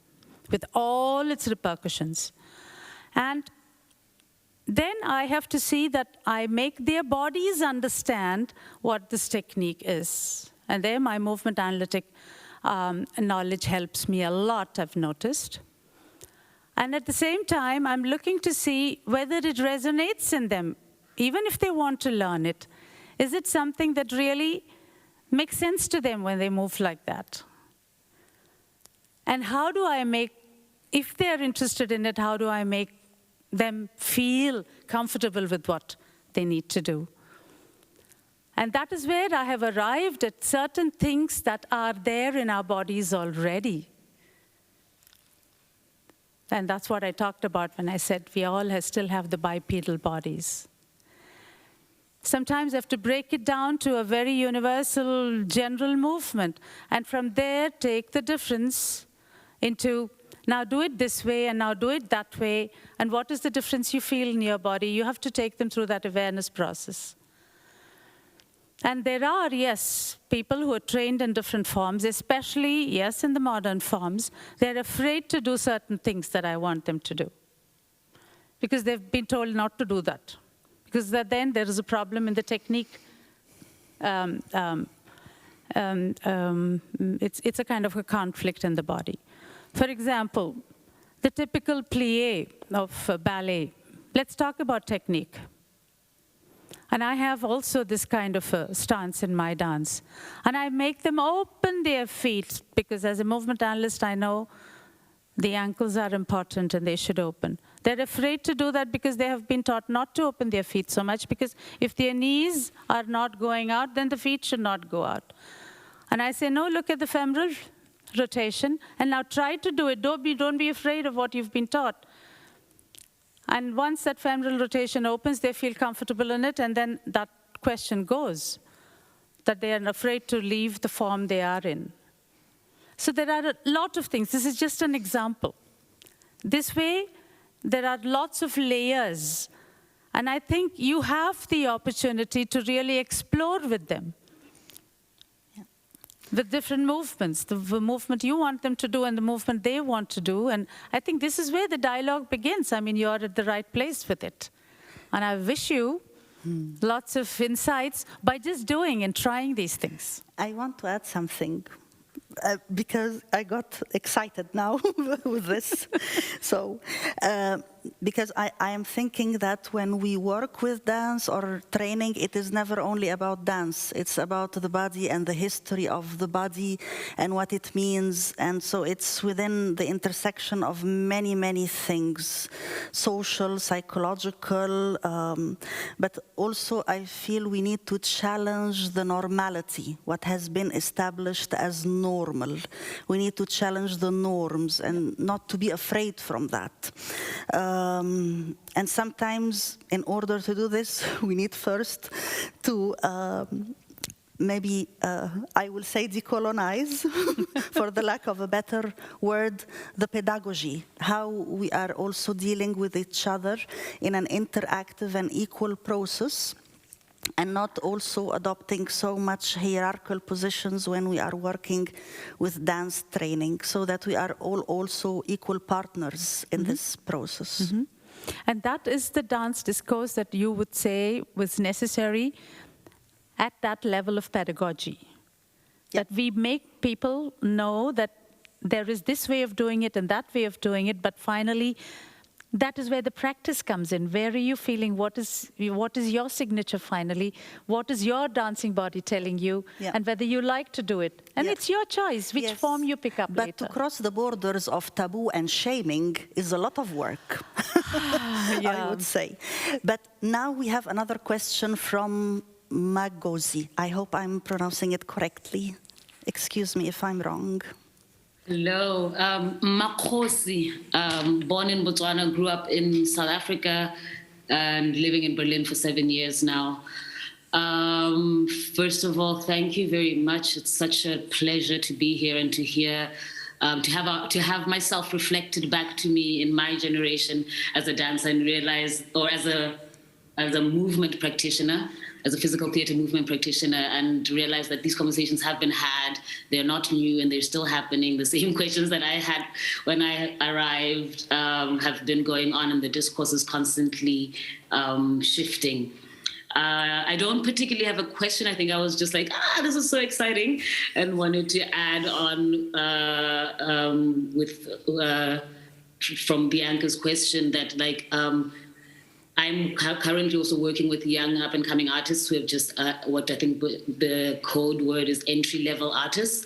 with all its repercussions. And then I have to see that I make their bodies understand what this technique is. And there my movement analytic knowledge helps me a lot, I've noticed. And at the same time, I'm looking to see whether it resonates in them, even if they want to learn it. Is it something that really makes sense to them when they move like that? And how do I make, if they're interested in it, how do I make them feel comfortable with what they need to do? And that is where I have arrived at certain things that are there in our bodies already. And that's what I talked about when I said we all still have the bipedal bodies. Sometimes I have to break it down to a very universal general movement, and from there take the difference into, now do it this way, and now do it that way, and what is the difference you feel in your body? You have to take them through that awareness process. And there are, yes, people who are trained in different forms, especially, yes, in the modern forms. They're afraid to do certain things that I want them to do, because they've been told not to do that. Because then there is a problem in the technique. It's a kind of a conflict in the body. For example, the typical plie of ballet. Let's talk about technique. And I have also this kind of a stance in my dance. And I make them open their feet, because as a movement analyst, I know the ankles are important and they should open. They're afraid to do that because they have been taught not to open their feet so much, because if their knees are not going out, then the feet should not go out. And I say, no, look at the femoral rotation, and now try to do it. Don't be afraid of what you've been taught. And once that femoral rotation opens, they feel comfortable in it, and then that question goes, that they are afraid to leave the form they are in. So there are a lot of things. This is just an example. This way, there are lots of layers. And I think you have the opportunity to really explore with them. The different movements, the movement you want them to do and the movement they want to do. And I think this is where the dialogue begins. I mean, you're at the right place with it. And I wish you lots of insights by just doing and trying these things. I want to add something. Because I got excited now with this. So, because I am thinking that when we work with dance or training, it is never only about dance. It's about the body and the history of the body and what it means. And so it's within the intersection of many, many things, social, psychological, but also I feel we need to challenge the normality, what has been established as normal. We need to challenge the norms and not to be afraid from that. And sometimes, in order to do this, we need first to maybe, I will say decolonize, for the lack of a better word, the pedagogy, how we are also dealing with each other in an interactive and equal process, and not also adopting so much hierarchical positions when we are working with dance training, so that we are all also equal partners in this process. And that is the dance discourse that you would say was necessary at that level of pedagogy. That we make people know that there is this way of doing it and that way of doing it, but finally, that is where the practice comes in. Where are you feeling? What is your signature finally? What is your dancing body telling you? And whether you like to do it. And it's your choice, which form you pick up later. But to cross the borders of taboo and shaming is a lot of work, I would say. But now we have another question from Magozi. I hope I'm pronouncing it correctly. Excuse me if I'm wrong. Hello, Makhosi, born in Botswana, grew up in South Africa and living in Berlin for 7 years now. First of all, thank you very much. It's such a pleasure to be here and to hear, to have myself reflected back to me in my generation as a dancer and realize, or as a movement practitioner, as a physical theatre movement practitioner, and realize that these conversations have been had, they're not new, and they're still happening. The same questions that I had when I arrived have been going on, and the discourse is constantly shifting. I don't particularly have a question. I think I was just like, this is so exciting, and wanted to add on from Bianca's question that I'm currently also working with young up-and-coming artists who have just what I think the code word is entry-level artists.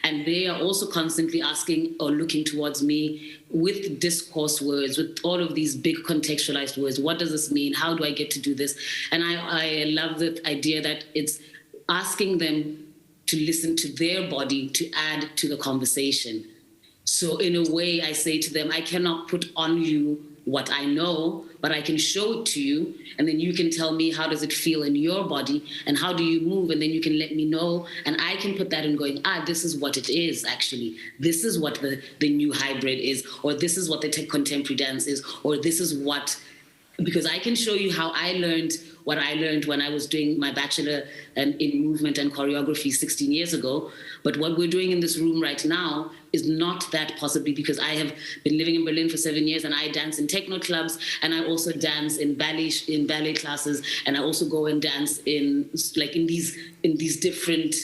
And they are also constantly asking or looking towards me with discourse words, with all of these big contextualized words. What does this mean? How do I get to do this? And I love the idea that it's asking them to listen to their body to add to the conversation. So in a way, I say to them, I cannot put on you what I know, but I can show it to you, and then you can tell me how does it feel in your body, and how do you move, and then you can let me know, and I can put that in going, this is what it is, actually. This is what the new hybrid is, or this is what the contemporary dance is, or this is what, because I can show you how I learned what I learned when I was doing my bachelor in movement and choreography 16 years ago. But what we're doing in this room right now is not that, possibly because I have been living in Berlin for 7 years and I dance in techno clubs, and I also dance in ballet classes, and I also go and dance in these different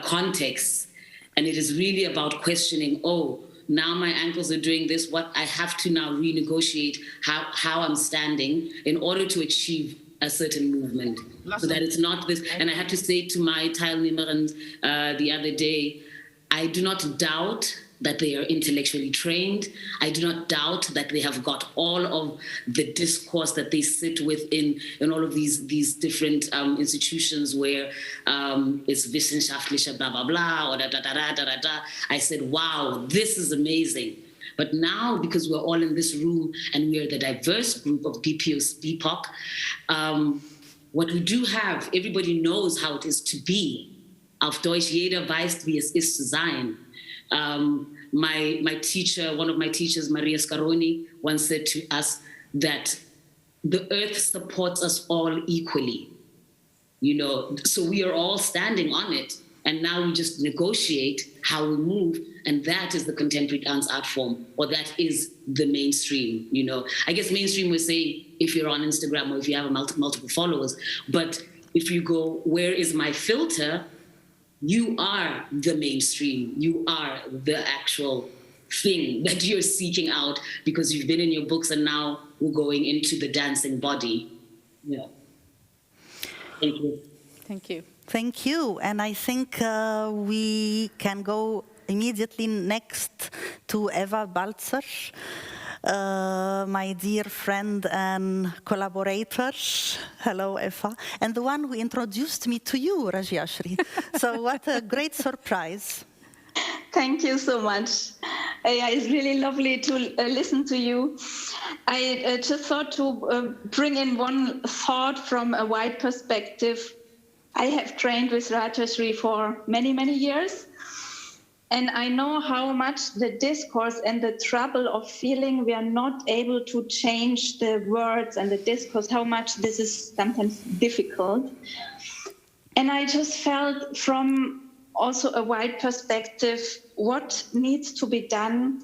contexts. And it is really about questioning, now my ankles are doing this, what I have to now renegotiate how I'm standing in order to achieve a certain movement. So that it's not this, and I had to say to my teilnehmerinnen the other day, I do not doubt that they are intellectually trained. I do not doubt that they have got all of the discourse that they sit with in all of these different institutions where it's wissenschaftliche blah, blah, blah, or da, da, da, da, da, da. I said, wow, this is amazing. But now, because we're all in this room and we are the diverse group of BPOC, what we do have, everybody knows how it is to be. Auf Deutsch, jeder weiß, wie es ist zu sein. My teacher, one of my teachers, Maria Scaroni, once said to us that the earth supports us all equally, you know, so we are all standing on it. And now we just negotiate how we move. And that is the contemporary dance art form, or that is the mainstream, you know. I guess mainstream would say if you're on Instagram or if you have multiple followers. But if you go, where is my filter? You are the mainstream. You are the actual thing that you're seeking out because you've been in your books and now we're going into the dancing body. Yeah. Thank you. Thank you. Thank you. And I think we can go immediately next to Eva Balzer, my dear friend and collaborator. Hello, Eva. And the one who introduced me to you, Rajyashree. So what a great surprise. Thank you so much. Yeah, it's really lovely to listen to you. I just thought to bring in one thought from a wide perspective. I have trained with Rajyashree for many, many years. And I know how much the discourse and the trouble of feeling we are not able to change the words and the discourse, how much this is sometimes difficult. And I just felt from also a wide perspective, what needs to be done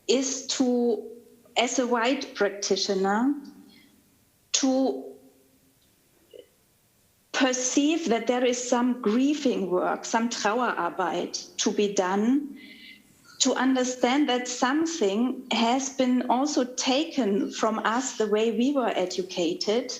is to, as a white practitioner, to perceive that there is some grieving work, some Trauerarbeit to be done, to understand that something has been also taken from us the way we were educated,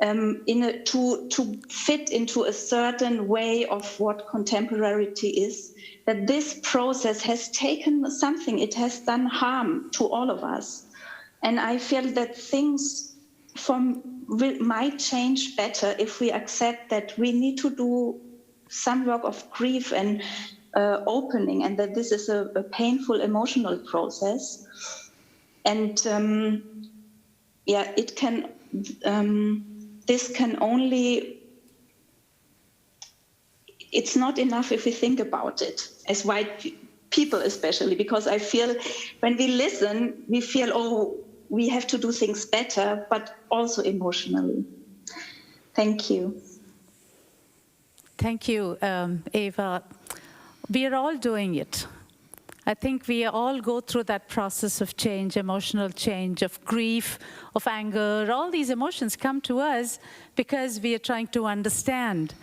to fit into a certain way of what contemporarity is, that this process has taken something, it has done harm to all of us. And I feel that things might change better if we accept that we need to do some work of grief and opening, and that this is a painful emotional process. And it can. This can only. It's not enough if we think about it as white people, especially because I feel when we listen, we feel, oh, we have to do things better, but also emotionally. Thank you. Thank you, Eva. We are all doing it. I think we all go through that process of change, emotional change, of grief, of anger. All these emotions come to us because we are trying to understand.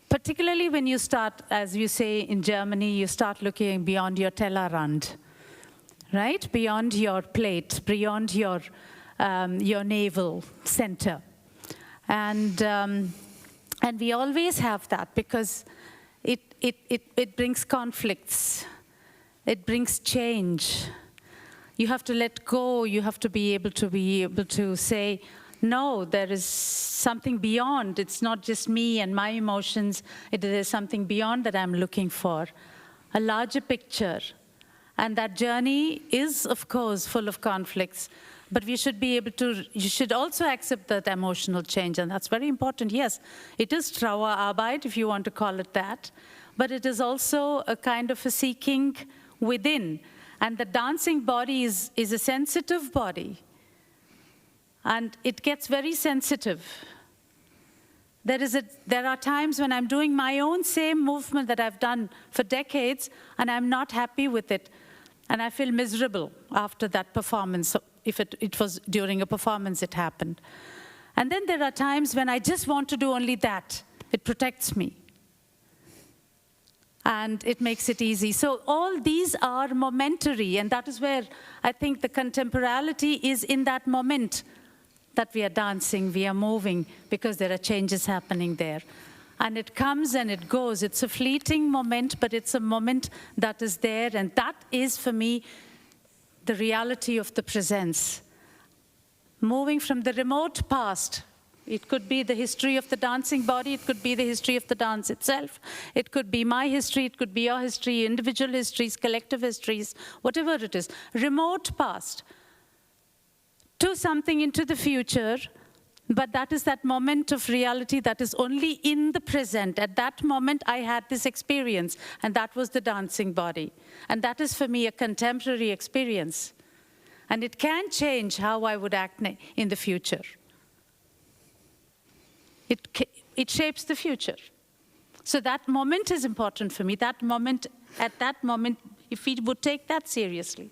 Particularly when you start, as you say in Germany, you start looking beyond your Tellerrand. Right? Beyond your plate, beyond your navel center. And we always have that because it brings conflicts. It brings change. You have to let go. You have to be able to say, no, there is something beyond. It's not just me and my emotions. There's something beyond that I'm looking for. A larger picture. And that journey is, of course, full of conflicts. But we should be able to, you should also accept that emotional change. And that's very important. Yes, it is Trauerarbeit, if you want to call it that. But it is also a kind of a seeking within. And the dancing body is a sensitive body. And it gets very sensitive. There are times when I'm doing my own same movement that I've done for decades, and I'm not happy with it. And I feel miserable after that performance. So if it was during a performance it happened. And then there are times when I just want to do only that. It protects me. and it makes it easy. So all these are momentary, and that is where I think the contemporality is in that moment that we are dancing, we are moving, because there are changes happening there. And it comes and it goes. It's a fleeting moment, but it's a moment that is there, and that is, for me, the reality of the presence. Moving from the remote past. It could be the history of the dancing body, it could be the history of the dance itself, it could be my history, it could be your history, individual histories, collective histories, whatever it is. Remote past to something into the future, but that is that moment of reality that is only in the present. At that moment, I had this experience, and that was the dancing body. And that is, for me, a contemporary experience. And it can change how I would act in the future. It shapes the future. So that moment is important for me. That moment, at that moment, if we would take that seriously,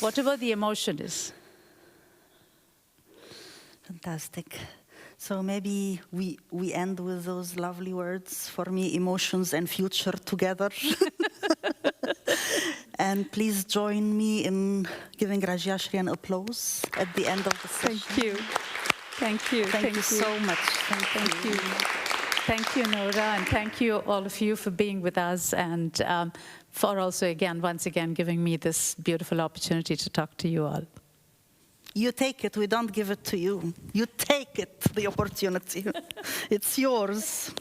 whatever the emotion is. Fantastic. So maybe we end with those lovely words. For me, emotions and future together. And please join me in giving Rajyashree an applause at the end of the session. Thank you. Thank you. Thank you so much. Thank you. Thank you, Nora, and thank you, all of you, for being with us, and for also, once again, giving me this beautiful opportunity to talk to you all. You take it, we don't give it to you. You take it, the opportunity. It's yours.